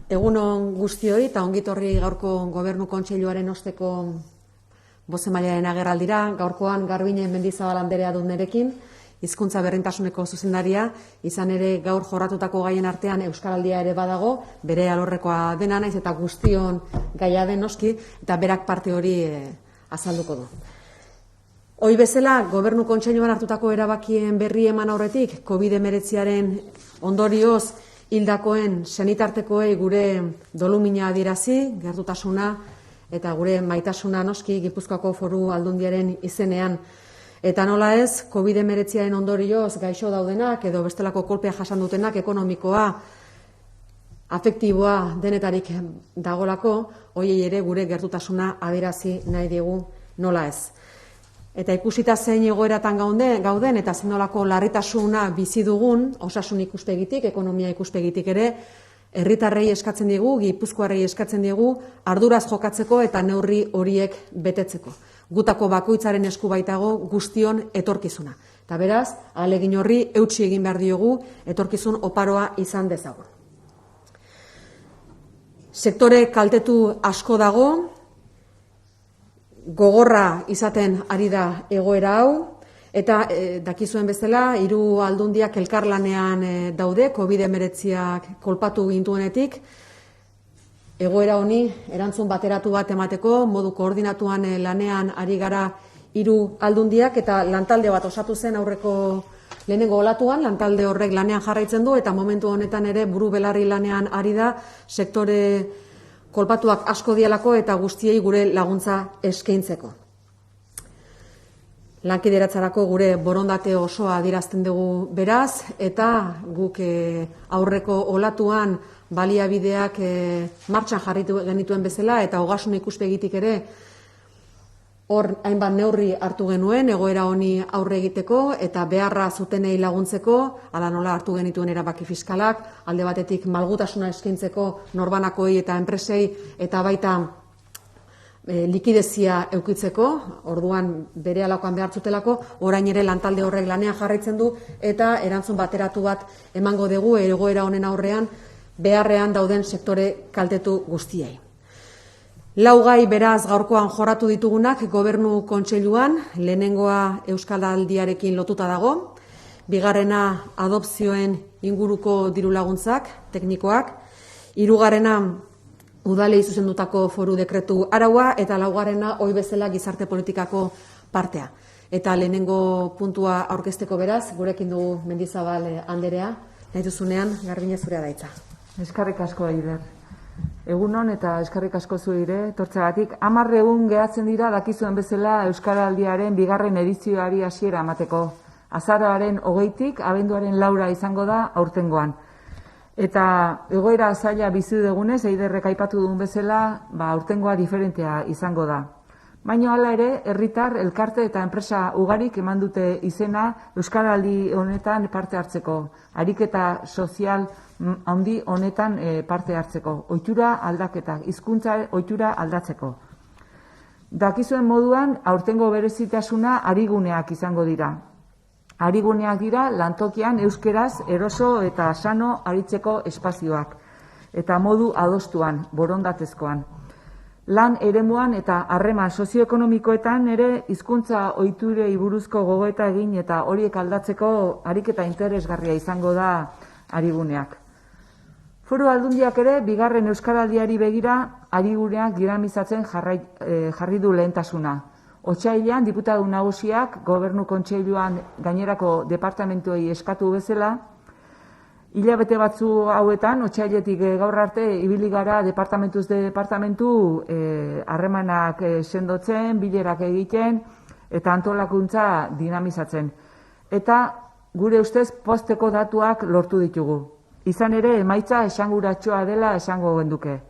Egunon guztioi eta ongitorri gaurko Gobernu Kontseiluaren osteko bozemailaren agerraldira. Gaurkoan Garbinen Mendizabal Anderea dut nerekin, hizkuntza berdintasuneko zuzendaria, izan ere gaur jorratutako gaien artean Euskaraldia ere badago, bere alorrekoa dena naiz eta guztion gaia den noski, eta berak parte hori azalduko du. Hoi bezala, Gobernu Kontseiluan hartutako erabakien berri eman aurretik, COVID-19 ondorioz hildakoen senitartekoei gure dolumina adierazi, gertutasuna eta gure maitasuna noski Gipuzkoako Foru Aldundiaren izenean. Eta nola ez, COVID-19 ondorioz gaixo daudenak edo bestelako kolpea jasan dutenak ekonomikoa, afektiboa denetarik dagolako, hoiei ere gure gertutasuna adierazi nahi diegu nola ez. Eta ikusita zein egoeratan gauden eta zenolako larritasuna bizi dugun, osasun ikuspegitik, ekonomia ikuspegitik ere, herritarrei eskatzen diegu, Gipuzkoarrei eskatzen diegu, arduraz jokatzeko eta neurri horiek betetzeko. Gutako bakoitzaren esku baitago guztion etorkizuna. Eta beraz, ahalegin horri eutsi egin behar diogu, etorkizun oparoa izan dezagun. Sektore kaltetu asko dago, gogorra izaten ari da egoera hau, eta dakizuen bezala, 3 aldundiak elkarlanean daude, COVID-19 kolpatu gintuenetik, egoera honi erantzun bateratu bat emateko, modu koordinatuan lanean ari gara 3 aldundiak, eta lantalde bat osatu zen aurreko lehenengo olatuan, lantalde horrek lanean jarraitzen du, eta momentu honetan ere buru belarri lanean ari da, sektore kolpatuak asko dialako eta guztiei gure laguntza eskaintzeko. Lankideratzarako gure borondate osoa adierazten dugu beraz, eta guk aurreko olatuan baliabideak martxan jarritu genituen bezala, eta ogasun ikuspegitik ere hor hainbat neurri hartu genuen, egoera honi aurre egiteko, eta beharra zutenei laguntzeko, ala nola hartu genituen erabaki fiskalak, alde batetik malgutasuna eskaintzeko norbanakoi eta enpresei, eta baita likidezia eukitzeko, orduan bere alakoan behar zutelako, orain ere lantalde horrek lanean jarraitzen du, eta erantzun bateratu bat emango dugu egoera honen aurrean, beharrean dauden sektore kaltetu guztiei. 4 gai beraz gaurkoan jorratu ditugunak Gobernu Kontseiluan, lehenengoa Euskaraldiarekin lotuta dago, bigarrena adopzioen inguruko diru laguntzak, teknikoak, 3. udalei zuzendutako foru dekretu araua, eta 4. hoi bezala gizarte politikako partea. Eta lehenengo puntua aurkezteko beraz, gurekin dugu Mendizabal Anderea, nahi duzunean, Garbine zurea daitza. Eskerrik asko Eider. Egunon eta eskerrik asko zuire, tortzagatik. 10 egun gehatzen dira dakizuen bezala Euskaraldiaren 2. edizioari hasiera emateko. Azaroaren 20tik, abenduaren 4 izango da aurtengoan. Eta egoera zaila bizi dugunez, Eiderrek aipatu duen bezala, aurtengoa diferentea izango da. Baina hala ere, herritar, elkarte eta enpresa ugarik eman dute izena Euskaraldi honetan parte hartzeko. Ariketa sozial handi honetan parte hartzeko. Ohitura aldaketak, hizkuntza ohitura aldatzeko. Dakizuen moduan, aurtengo berezitasuna ariguneak izango dira. Ariguneak dira lantokian euskeraz eroso eta sano aritzeko espazioak. Eta modu adostuan, borondatezkoan. Lan eremuan eta harreman sozioekonomikoetan ere hizkuntza ohiturei buruzko gogoeta egin eta horiek aldatzeko ariketa interesgarria izango da ariguneak. Foru Aldundiak ere 2. Euskaraldiari begira ariguneak dinamizatzen jarri du lehentasuna. Otsailean diputatu nagusiak Gobernu Kontseiluan gainerako departamentuei eskatu bezala, hilabete batzu hauetan, otsailetik gaur arte, ibili gara departamentuz departamentu harremanak sendotzen, bilerak egiten eta antolakuntza dinamizatzen. Eta gure ustez pozteko datuak lortu ditugu. Izan ere, emaitza esanguratsua dela esango genduke.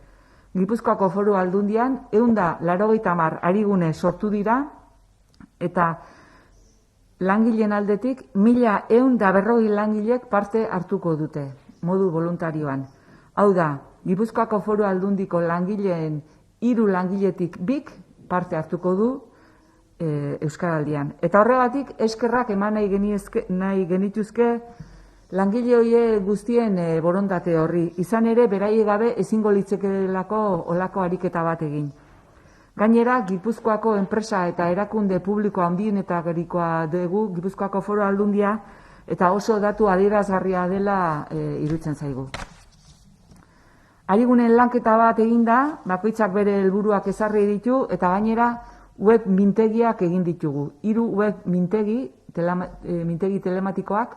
Gipuzkoako Foru Aldundian 180 arigune sortu dira eta langileen aldetik 1140 langilek parte hartuko dute, modu voluntarioan. Hau da, Gipuzkoako Foru Aldundiko langileen 3 langiletik 2 parte hartuko du Euskaraldian. Eta horregatik eskerrak eman nahi genituzke langile hoie guztien borondate horri, izan ere beraiek gabe ezingo litzekeelako olako ariketa bat egin. Gainera, Gipuzkoako enpresa eta erakunde publiko handienetarikoa dugu Gipuzkoako Foru Aldundia eta oso datu adierazgarria dela iruditzen zaigu. Arigunen lanketa bat eginda, bakoitzak bere helburuak ezarri ditu eta gainera web mintegiak egin ditugu. 3 web mintegi telematikoak,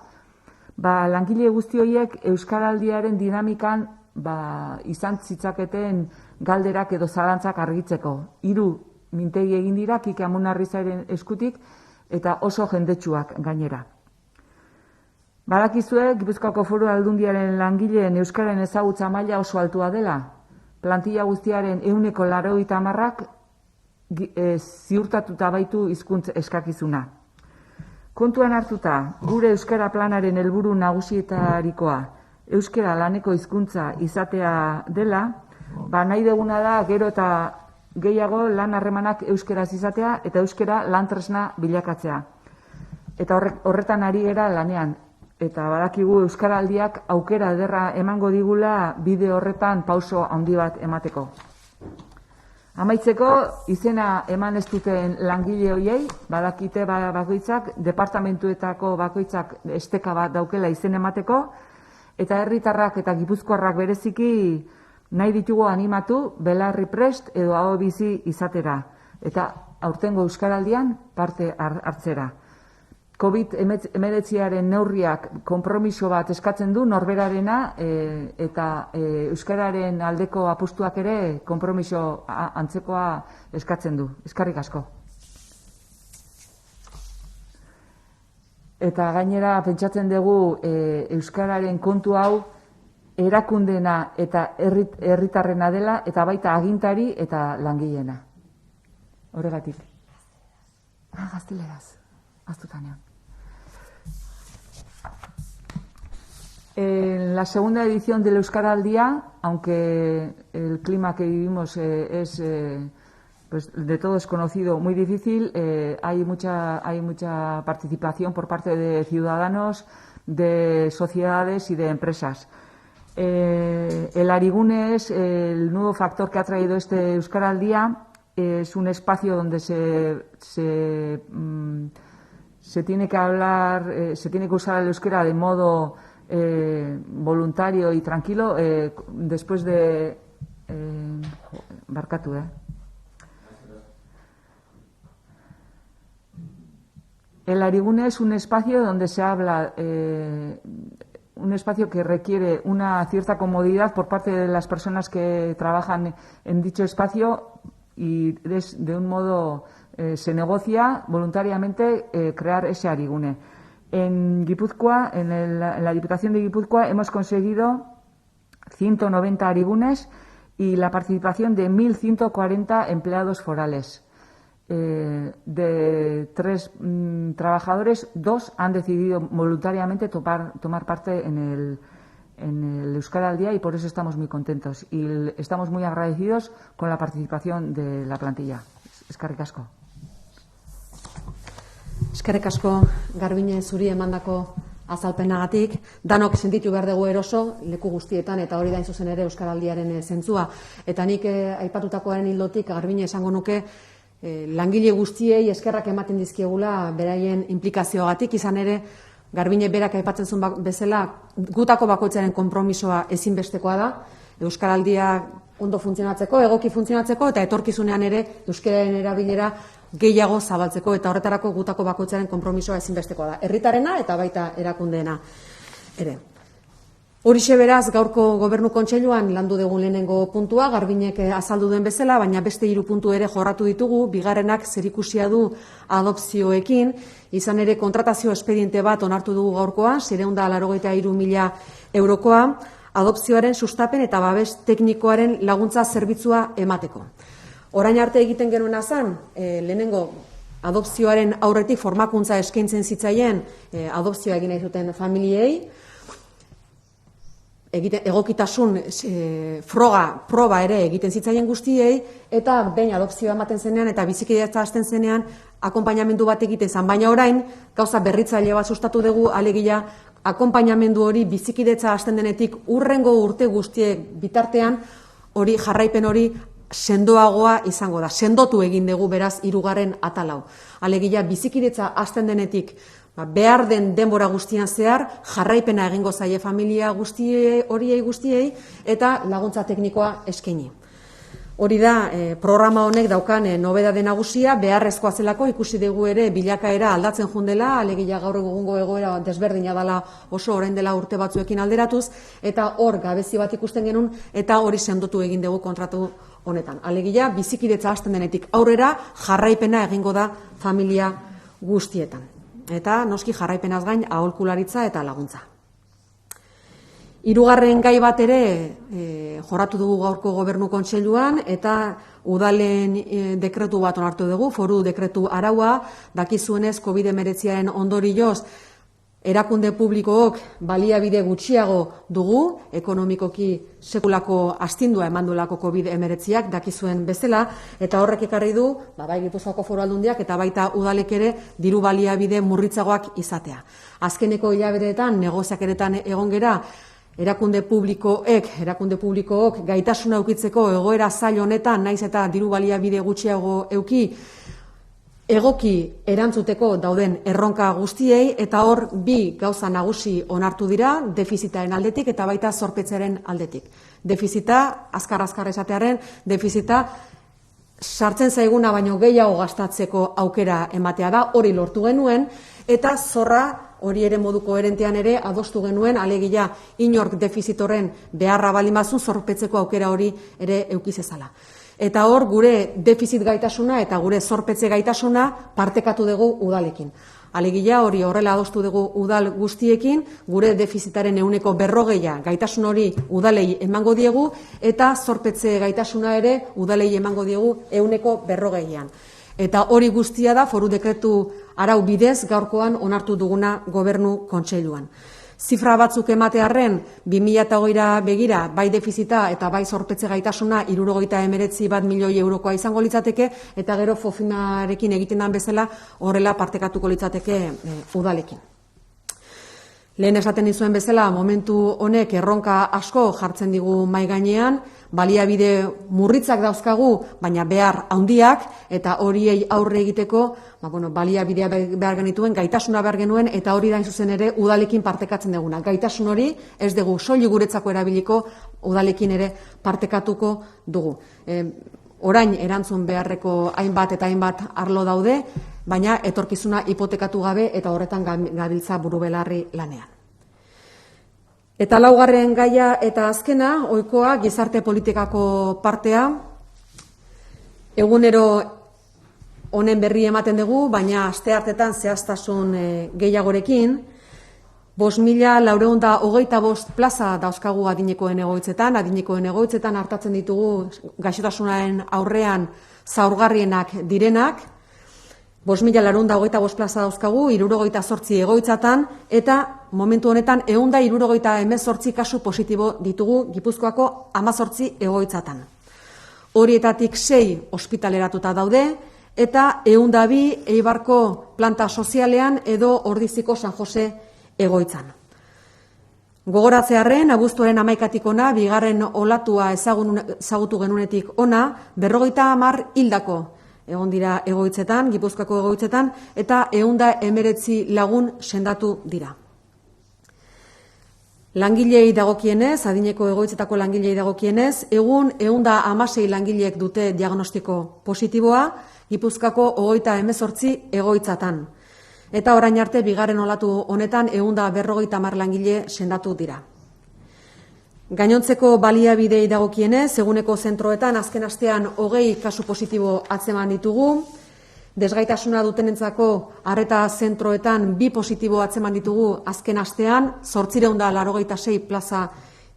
langile guzti horiek Euskaraldiaren dinamikan izan zitzaketen galderak edo zalantzak argitzeko. 3 mintegi egin dira, Kike Amunarrizaren eskutik, eta oso jendetsuak gainera. Badakizue, Gipuzkoako Foru Aldundiaren langileen euskaren ezagutza maila oso altua dela. Plantilla guztiaren 80%ak ziurtatuta baitu hizkuntz eskakizuna. Kontuan hartuta, gure euskara planaren helburu nagusietarikoa euskara laneko hizkuntza izatea dela, nahi duguna da gero eta gehiago lan harremanak euskaraz izatea eta euskara lan tresna bilakatzea. Eta horretan ari gera lanean. Eta badakigu Euskaraldiak aukera ederra emango digula bide horretan pauso handi bat emateko. Amaitzeko, izena eman ez duten langile horiei, badakite bakoitzak, departamentuetako bakoitzak esteka bat daukela izen emateko, eta herritarrak eta gipuzkoarrak bereziki nahi ditugu animatu, belarri prest edo aho bizi izatera, eta aurtengo Euskaraldian parte hartzera. COVID-19 neurriak konpromiso bat eskatzen du norberarena eta euskararen aldeko apustuak ere konpromiso antzekoa eskatzen du. Eskerrik asko. Eta gainera pentsatzen dugu euskararen kontu hau erakundena eta herritarrena dela eta baita agintari eta langileena. Horregatik. Gazteleraz. Aztutanean. En la segunda edición del Euskaraldia, aunque el clima que vivimos es pues de todos conocido, muy difícil, hay mucha participación por parte de ciudadanos, de sociedades y de empresas. El Arigune es el nuevo factor que ha traído este Euskaraldia. Es un espacio donde se tiene que hablar, se tiene que usar el euskera de modo voluntario y tranquilo después de barkatu, El Arigune es un espacio donde se habla, un espacio que requiere una cierta comodidad por parte de las personas que trabajan en dicho espacio y de un modo se negocia voluntariamente crear ese Arigune. En Guipúzcoa, en la Diputación de Guipúzcoa, hemos conseguido 190 Arigunes y la participación de 1.140 empleados forales. De 3 trabajadores, 2 han decidido voluntariamente tomar parte en el Euskaraldia y por eso estamos muy contentos y estamos muy agradecidos con la participación de la plantilla. Eskerrik asko. Eskerrik asko, Garbine, zuri emandako azalpenagatik. Danok sentitu behar dugu eroso, leku guztietan, eta hori da hain zuzen ere Euskaraldiaren zentzua. Eta nik aipatutakoaren ildotik, Garbine, esango nuke, langile guztiei eskerrak ematen dizkiegula beraien implikazioagatik, izan ere, Garbine berak aipatzen zuen bezala, gutako bakoitzaren konpromisoa ezinbestekoa da, Euskaraldia ondo funtzionatzeko, egoki funtzionatzeko, eta etorkizunean ere euskararen erabilera gehiago zabaltzeko, eta horretarako gutako bakoitzaren konpromisoa ezinbestekoa da. Herritarena eta baita erakundeena ere. Horixe beraz, gaurko Gobernu Kontseiluan landu dugun lehenengo puntua, Garbinek azaldu den bezala, baina beste 3 puntu ere jorratu ditugu, bigarrenak zerikusia du adopzioekin, izan ere kontratazio espediente bat onartu dugu gaurkoa, 483.000 eurokoa, adopzioaren sustapen eta babes teknikoaren laguntza zerbitzua emateko. Orain arte egiten genuena zen, lehenengo adopzioaren aurretik formakuntza eskaintzen zitzaien adopzioa egin nahi zuten familiei, egokitasun proba ere egiten zitzaien guztiei, eta behin adopzioa ematen zenean eta bizikidetza hasten zenean akonpainamendu bat egiten zen, baina orain gauza berritzaile bat sustatu dugu, alegia akonpainamendu hori bizikidetza hasten denetik urrengo urte guztiek bitartean hori jarraipen hori sendoagoa izango da. Sendotu egin dugu beraz 3. atal hau. Alegia bizikidetza hasten denetik behar den denbora guztian zehar jarraipena egingo zaie familia horiei guztiei eta laguntza teknikoa eskaini. Hori da, programa honek daukan nobedade nagusia, beharrezkoa zelako ikusi dugu ere bilakaera aldatzen jundela, alegia gaur egungo egoera desberdina dela oso orain dela urte batzuekin alderatuz, eta hor gabezi bat ikusten genuen, eta hori sendotu egin dugu kontratu honetan. Alegia, bizikidetza hasten denetik aurrera jarraipena egingo da familia guztietan. Eta noski jarraipenaz gain aholkularitza eta laguntza. 3. gai bat ere jorratu dugu gaurko gobernu kontseiluan eta udalen dekretu bat onartu dugu, foru dekretu araua, dakizuenez COVID-19 ondorioz erakunde publikook baliabide gutxiago dugu, ekonomikoki sekulako astindua emanduelako COVID-19ak dakizuen bezala, eta horrek ekarri du, bai Gipuzkoako Foru Aldundiak eta baita udalek ere diru baliabide murritzagoak izatea. Azkeneko hilabeteetan, negoziakeretan egon gera, erakunde publikook gaitasuna eukitzeko egoera zail honetan, naiz eta diru baliabide gutxiago euki, egoki erantzuteko dauden erronka guztiei, eta hor bi gauza nagusi onartu dira, defizitaren aldetik eta baita zorpetzearen aldetik. Defizita, azkar esatearen, defizita sartzen zaiguna baino gehiago gastatzeko aukera ematea da, hori lortu genuen, eta zorra hori ere modu koherentean ere adostu genuen, alegia inork defizitoren beharra balimazun zorpetzeko aukera hori ere eukizezala. Eta hor gure defizit gaitasuna eta gure zorpetze gaitasuna partekatu dugu udalekin. Alegia hori horrela adostu dugu udal guztiekin, gure defizitaren 40% gaitasun hori udalei emango diegu, eta zorpetze gaitasuna ere udalei emango diegu 40%. Eta hori guztia da foru dekretu arau bidez gaurkoan onartu duguna gobernu kontseiluan. Zifra batzuk ematearren 2020 begira bai defizita eta bai zorpetze gaitasuna 79 milioi eurokoa izango litzateke, eta gero FOFIMarekin egiten den bezala horrela partekatuko litzateke udalekin. Lehen esaten dizuen bezala, momentu honek erronka asko jartzen digu mahai gainean, baliabide murritzak dauzkagu, baina behar handiak, eta horiei aurre egiteko, baliabidea behar genituen, gaitasuna behar genuen, eta hori da zuzen ere udalekin partekatzen duguna. Gaitasun hori ez dugu soilik guretzako erabiliko, udalekin ere partekatuko dugu. Orain erantzun beharreko hainbat eta hainbat arlo daude, baina etorkizuna hipotekatu gabe eta horretan gabiltza burubelarri lanean. Eta 4. gaia eta azkena, ohikoa gizarte politikako partea. Egunero honen berri ematen dugu, baina asteartetan zehaztasun gehiagorekin. 5.425 plaza dauzkagu adinekoen egoitzetan hartatzen ditugu gaixotasunaren aurrean zaurgarrienak direnak. 5.425 plaza dauzkagu 78 egoitzatan, eta momentu honetan 178 kasu positibo ditugu Gipuzkoako 18 egoitzatan. Horietatik 6 ospitaleratuta daude, eta 102 Eibarko planta sozialean edo Ordiziko San Jose egoitzan. Gogoratzearren, abuztuaren 11-tik ona, bigarren olatua ezagutu genunetik ona, 50 hildako egon dira egoitzetan, Gipuzkoako egoitzetan, eta 119 lagun sendatu dira. Langilei dagokienez, adineko egoitzetako langilei dagokienez, egun 116 langileek dute diagnostiko positiboa, Gipuzkoako 38 egoitzatan. Eta orain arte, bigarren olatu honetan, 150 langile sendatu dira. Gainontzeko baliabidei dagokienez, eguneko zentroetan, azken astean 20 kasu positibo atzeman ditugu. Desgaitasuna dutenentzako arreta zentroetan 2 positibo atzeman ditugu azken astean, 886 plaza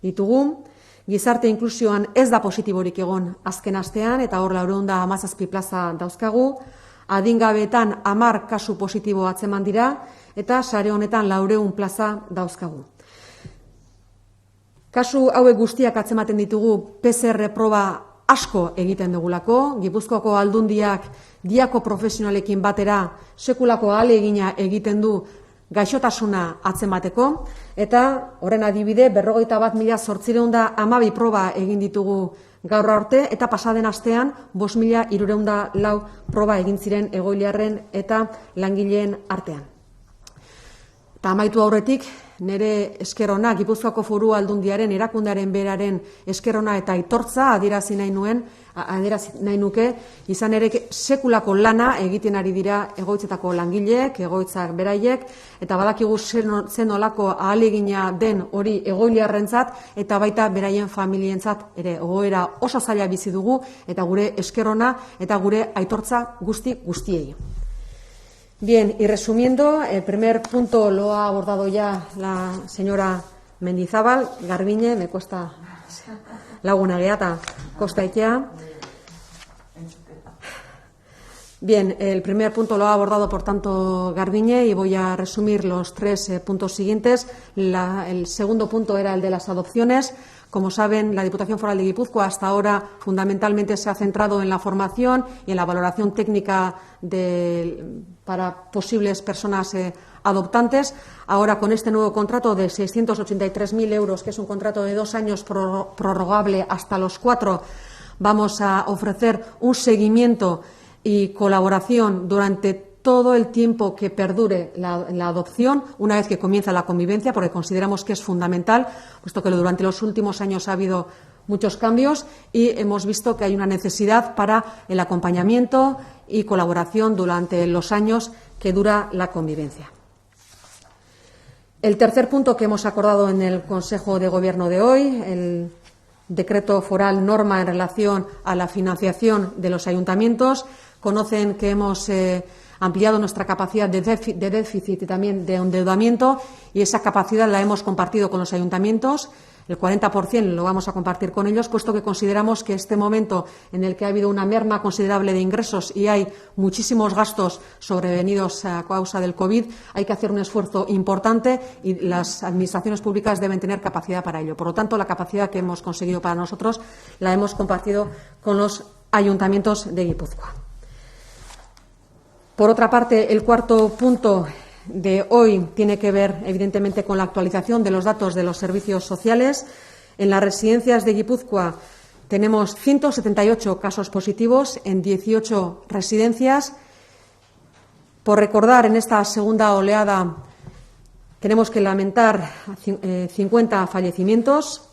ditugu. Gizarte inklusioan ez da positiborik egon azken astean, eta hor 417 plaza dauzkagu. Adingabeetan 10 kasu positibo atzeman dira, eta sare honetan 400 plaza dauzkagu. Kasu hauek guztiak atzematen ditugu PCR proba asko egiten dugulako, Gipuzkoako Aldundiak diako profesionalekin batera sekulako ahalegina egiten du gaixotasuna atzemateko, eta horren adibide 51.812 proba egin ditugu gaur arte, eta pasaden astean 5.304 proba egin ziren egoiliarren eta langileen artean. Eta amaitu aurretik, nire eskerona, Gipuzkoako Foru Aldundiaren erakundearen beraren eskerona eta aitortza adierazi nahi nuke, izan ere sekulako lana egiten ari dira egoitzetako langileek, egoitzak beraiek, eta badakigu zen olako ahalegina den hori egoiliarrentzat eta baita beraien familientzat ere egoera oso zaila bizi dugu, eta gure eskerona eta gure aitortza guztiei. Bien, y resumiendo, el primer punto lo ha abordado ya la señora Mendizábal. Garbiñe, me cuesta Laguna Geata, Costa Ikea. Bien, el primer punto lo ha abordado, por tanto, Garbiñe, y voy a resumir los 3 puntos siguientes. El segundo punto era el de las adopciones. Como saben, la Diputación Foral de Guipúzcoa hasta ahora fundamentalmente se ha centrado en la formación y en la valoración técnica para posibles personas adoptantes. Ahora, con este nuevo contrato de 683.000 euros, que es un contrato de 2 años prorrogable hasta los 4, vamos a ofrecer un seguimiento y colaboración durante todo el tiempo que perdure la adopción, una vez que comienza la convivencia, porque consideramos que es fundamental, puesto que durante los últimos años ha habido muchos cambios y hemos visto que hay una necesidad para el acompañamiento y colaboración durante los años que dura la convivencia. El tercer punto que hemos acordado en el Consejo de Gobierno de hoy, el decreto foral norma en relación a la financiación de los ayuntamientos. Conocen que hemos ampliado nuestra capacidad de déficit y también de endeudamiento, y esa capacidad la hemos compartido con los ayuntamientos. El 40% lo vamos a compartir con ellos, puesto que consideramos que este momento en el que ha habido una merma considerable de ingresos y hay muchísimos gastos sobrevenidos a causa del COVID, hay que hacer un esfuerzo importante y las administraciones públicas deben tener capacidad para ello. Por lo tanto, la capacidad que hemos conseguido para nosotros la hemos compartido con los ayuntamientos de Guipúzcoa. Por otra parte, el cuarto punto de hoy tiene que ver, evidentemente, con la actualización de los datos de los servicios sociales. En las residencias de Guipúzcoa tenemos 178 casos positivos en 18 residencias. Por recordar, en esta segunda oleada tenemos que lamentar 50 fallecimientos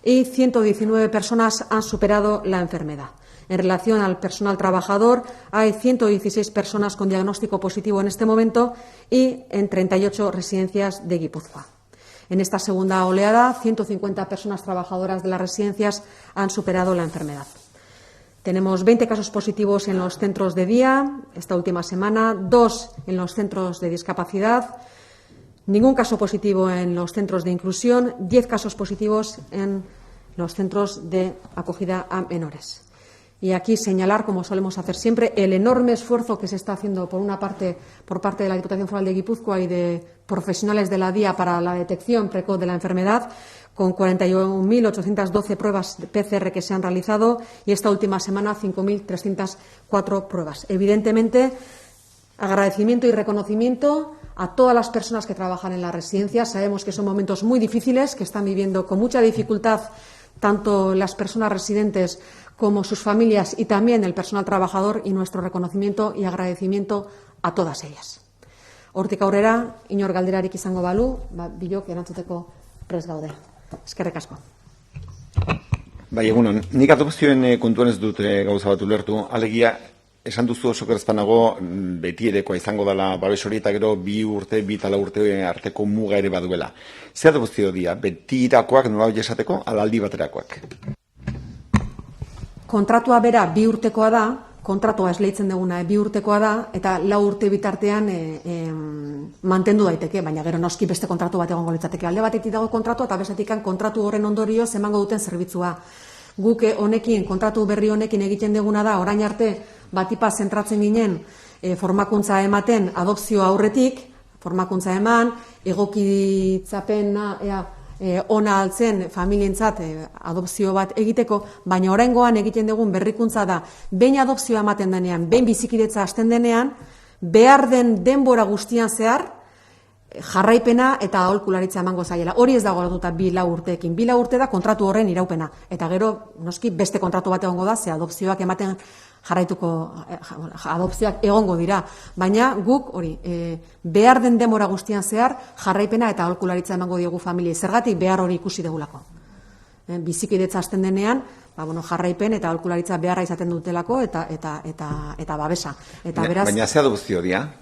y 119 personas han superado la enfermedad. En relación al personal trabajador, hay 116 personas con diagnóstico positivo en este momento y en 38 residencias de Guipúzcoa. En esta segunda oleada, 150 personas trabajadoras de las residencias han superado la enfermedad. Tenemos 20 casos positivos en los centros de día esta última semana, 2 en los centros de discapacidad, ningún caso positivo en los centros de inclusión, 10 casos positivos en los centros de acogida a menores. Y aquí señalar, como solemos hacer siempre, el enorme esfuerzo que se está haciendo por parte de la Diputación Foral de Guipúzcoa y de profesionales de la DIA para la detección precoz de la enfermedad, con 41.812 pruebas de PCR que se han realizado y esta última semana 5.304 pruebas. Evidentemente, agradecimiento y reconocimiento a todas las personas que trabajan en las residencias. Sabemos que son momentos muy difíciles, que están viviendo con mucha dificultad tanto las personas residentes como sus familias y también el personal trabajador, y nuestro reconocimiento y agradecimiento a todas ellas. Hortik aurrera, inor galderarik izango balu, bilok erantzuteko prest gaude. Eskerrik asko. Bai, egunon, nik adopzioen kontuan ez dut gauza bat ulertu, alegia esan duzu oso kerezpanago beti erekoa izango dela babes hori eta gero 2 urte, 2 urte arteko muga ere baduela. Zer adopzio dira, beti irakoak nola hori esateko, alaldi baterakoak? Kontratua bera 2 urtekoa da, kontratua esleitzen duguna 2 urtekoa da, eta 4 urte bitartean mantendu daiteke, baina gero noski beste kontratu bat egongo litzateke. Alde batetik dago kontratua eta bestetik kontratu horren ondorioz emango duten zerbitzua. Guk honekin, kontratu berri honekin egiten duguna da, orain arte batipa zentratzen ginen formakuntza ematen adopzio aurretik, formakuntza eman, egokitzapena ona altzen familientzat adopzio bat egiteko, baina oraingoan egiten dugun berrikuntza da, behin adopzioa ematen denean, behin bizikidetza hasten denean, behar den denbora guztian zehar, jarraipena eta aholkularitza emango zaiela. Hori ez dago lotuta 2-4 urteekin. 2-4 urte da kontratu horren iraupena. Eta gero, noski, beste kontratu bat egongo da, ze adopzioak ematen adopzioak egongo dira. Baina guk, hori, behar den demora guztian zehar, jarraipena eta aholkularitza emango diogu familiei. Zergatik behar hori ikusi degulako. Bizikidetza hasten denean, jarraipen eta aholkularitza beharra izaten dutelako eta babesa. Baina ze adopzio dira?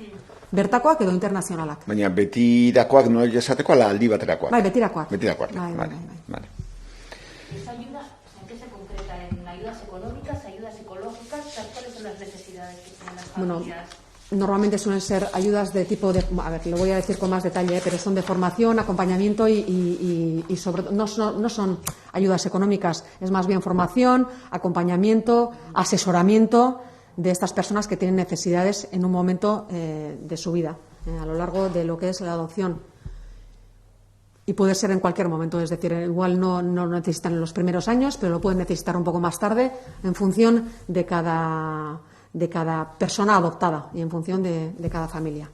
Bertakoak edo internazionalak. Baina betirakoak nola esateko ala aldi baterakoak? Bai, betirakoak. Betirakoak, Bai. ¿Esa ayuda, en qué se concreta? ¿En ayudas económicas, ayudas psicológicas? ¿Cuáles son las necesidades que tienen las familias? Normalmente suelen ser ayudas de tipo de, a ver, lo voy a decir con más detalle, pero son de formación, acompañamiento y sobre no son ayudas económicas, es más bien formación, acompañamiento, asesoramiento de estas personas que tienen necesidades en un momento de su vida, a lo largo de lo que es la adopción. Y puede ser en cualquier momento, es decir, igual no necesitan en los primeros años, pero lo pueden necesitar un poco más tarde en función de cada persona adoptada y en función de cada familia.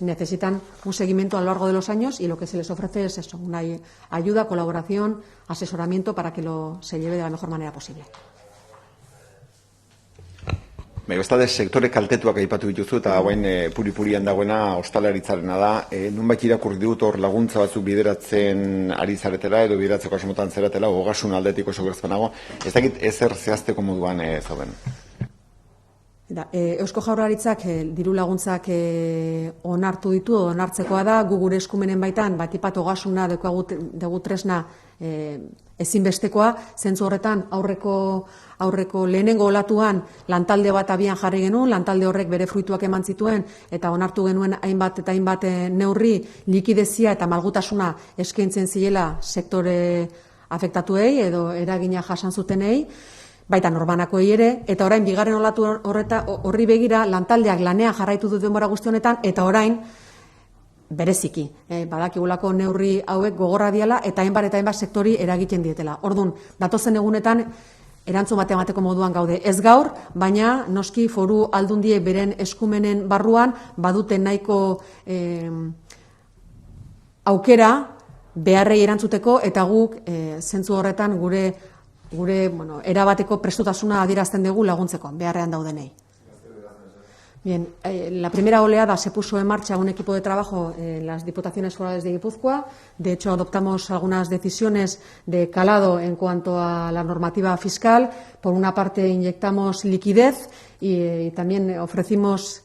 Necesitan un seguimiento a lo largo de los años y lo que se les ofrece es eso, una ayuda, colaboración, asesoramiento para que se lleve de la mejor manera posible. Bestalde, sektore kaltetuak aipatu dituzu eta guain puri-purian dagoena ostalaritzarena da. Nunbait irakurri dut hor laguntza batzuk bideratzen ari zaretela edo bideratzeko asmotan zeratela, ogasun aldetik oso gerzpanago. Ez dakit ezer zehazteko moduan zauden. Eusko Jaurlaritzak diru laguntzak onartu ditu, onartzekoa da, gu gure eskumenen baitan, batipat ogasuna dugu tresna ezinbestekoa, zentzu horretan aurreko lehenengo olatuan lantalde bat abian jarri genuen, lantalde horrek bere fruituak eman zituen eta onartu genuen hainbat eta hainbat neurri likidezia eta malgutasuna eskaintzen ziela sektore afektatuei edo eragina jasan zutenei, baita norbanakoei ere, eta orain bigarren olatu horri begira lantaldeak lanean jarraitu du denbora guzti honetan eta orain bereziki, badakigulako neurri hauek gogorra diala eta hainbat sektori eragiten dietela. Orduan, datozen egunetan erantzun bat emateko moduan gaude. Ez gaur, baina noski foru aldundiek beren eskumenen barruan badute nahiko aukera beharrei erantzuteko eta guk zentzu horretan gure erabateko prestutasuna adierazten dugu laguntzeko, beharrean daudenei. Bien, la primera oleada se puso en marcha un equipo de trabajo en las Diputaciones Forales de Guipúzcoa. De hecho, adoptamos algunas decisiones de calado en cuanto a la normativa fiscal. Por una parte, inyectamos liquidez y también ofrecimos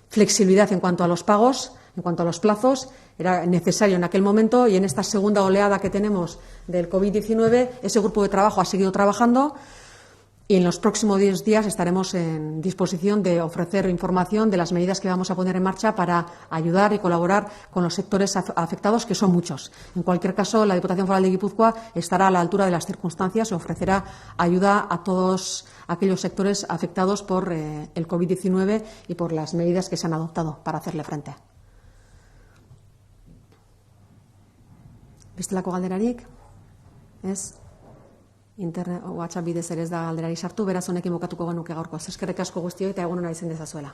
flexibilidad en cuanto a los pagos, en cuanto a los plazos. Era necesario en aquel momento y en esta segunda oleada que tenemos del COVID-19, ese grupo de trabajo ha seguido trabajando. Y en los próximos 10 días estaremos en disposición de ofrecer información de las medidas que vamos a poner en marcha para ayudar y colaborar con los sectores afectados, que son muchos. En cualquier caso, la Diputación Foral de Guipúzcoa estará a la altura de las circunstancias y ofrecerá ayuda a todos aquellos sectores afectados por el COVID-19 y por las medidas que se han adoptado para hacerle frente. Bestelako galderarik? Ez? Internet, WhatsApp bidez ere ez da galderari sartu, beraz honekin bukatuko genuke gaurko. Eskerrik asko guztioi eta egun ona izan dezazuela.